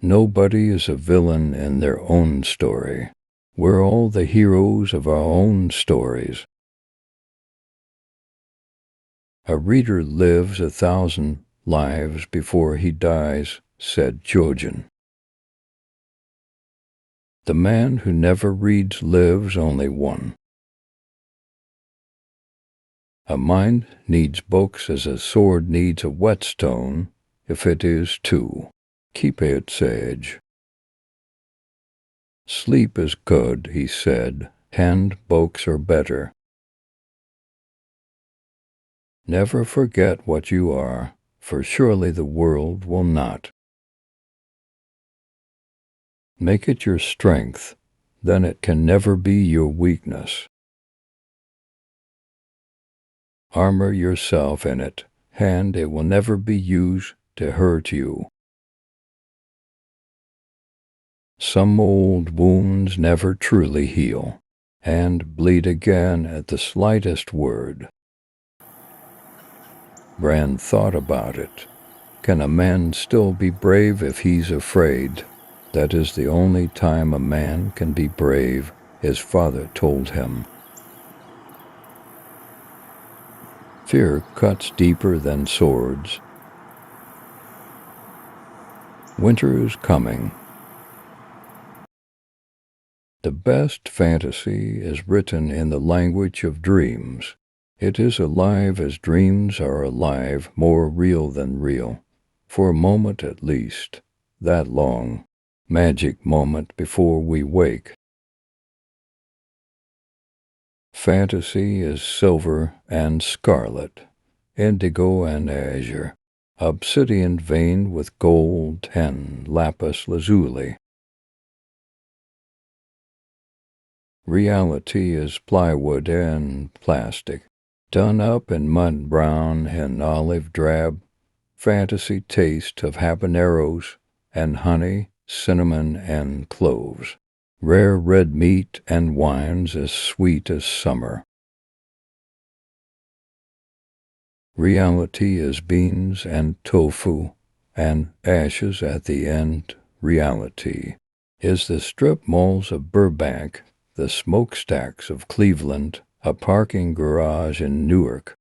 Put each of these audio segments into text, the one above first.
Nobody is a villain in their own story. We're all the heroes of our own stories. A reader lives 1,000 lives before he dies, said Jojen. The man who never reads lives only one. A mind needs books as a sword needs a whetstone, if it is two. Keep it sage. Sleep is good, he said, and books are better. Never forget what you are, for surely the world will not. Make it your strength, then it can never be your weakness. Armor yourself in it, and it will never be used to hurt you. Some old wounds never truly heal, and bleed again at the slightest word. Brand thought about it. Can a man still be brave if he's afraid? That is the only time a man can be brave, his father told him. Fear cuts deeper than swords. Winter is coming. The best fantasy is written in the language of dreams. It is alive as dreams are alive, more real than real. For a moment at least, that long, magic moment before we wake. Fantasy is silver and scarlet, indigo and azure, obsidian veined with gold and lapis lazuli. Reality is plywood and plastic, done up in mud brown and olive drab, fantasy taste of habaneros and honey, cinnamon and cloves, rare red meat and wines as sweet as summer. Reality is beans and tofu and ashes at the end. Reality is the strip malls of Burbank, the smokestacks of Cleveland, a parking garage in Newark.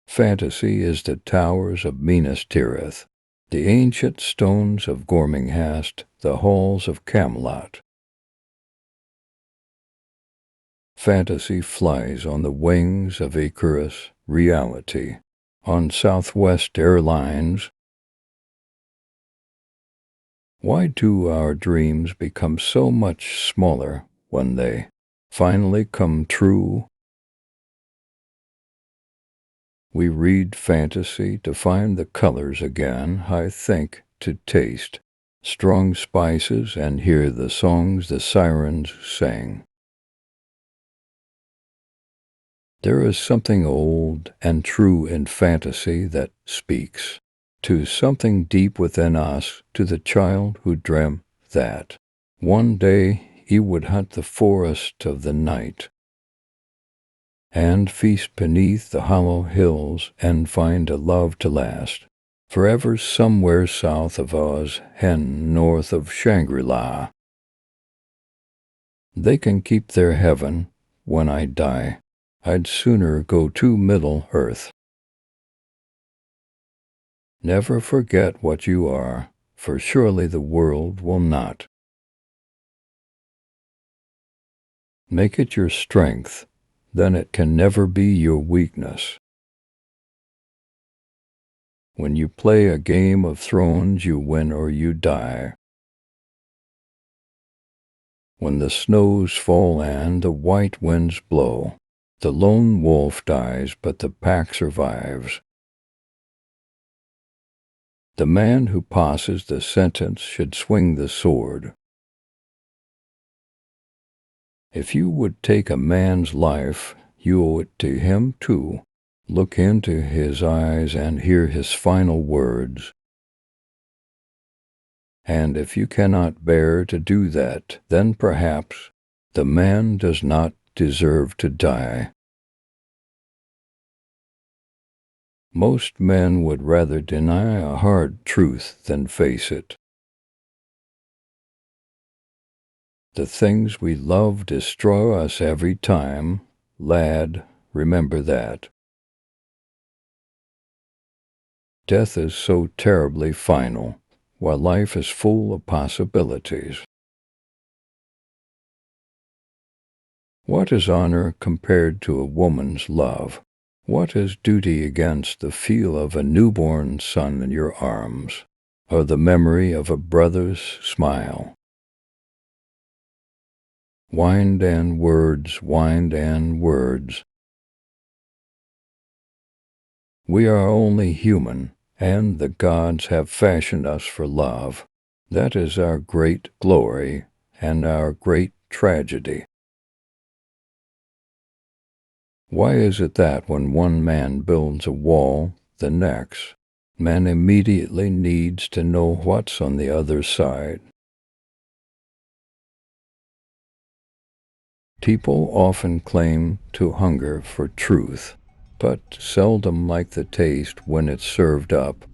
Fantasy is the towers of Minas Tirith, the ancient stones of Gorminghast, the halls of Camelot. Fantasy flies on the wings of Icarus. Reality on Southwest Airlines. Why do our dreams become so much smaller when they finally come true? We read fantasy to find the colors again, I think, to taste strong spices and hear the songs the sirens sang. There is something old and true in fantasy that speaks to something deep within us, to the child who dreamt that one day he would hunt the forest of the night and feast beneath the hollow hills and find a love to last forever somewhere south of Oz and north of Shangri-La. They can keep their heaven. When I die, I'd sooner go to Middle Earth. Never forget what you are, for surely the world will not. Make it your strength, then it can never be your weakness. When you play a game of thrones, you win or you die. When the snows fall and the white winds blow, the lone wolf dies, but the pack survives. The man who passes the sentence should swing the sword. If you would take a man's life, you owe it to him too. Look into his eyes and hear his final words. And if you cannot bear to do that, then perhaps the man does not deserve to die. Most men would rather deny a hard truth than face it. The things we love destroy us every time. Lad, remember that. Death is so terribly final, while life is full of possibilities. What is honor compared to a woman's love? What is duty against the feel of a newborn son in your arms, or the memory of a brother's smile? Wind and words, wind and words. We are only human, and the gods have fashioned us for love. That is our great glory and our great tragedy. Why is it that when one man builds a wall, the next man immediately needs to know what's on the other side? People often claim to hunger for truth, but seldom like the taste when it's served up.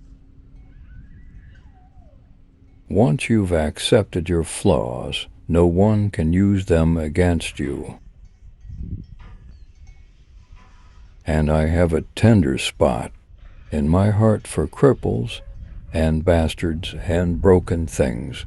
Once you've accepted your flaws, no one can use them against you. And I have a tender spot in my heart for cripples and bastards and broken things.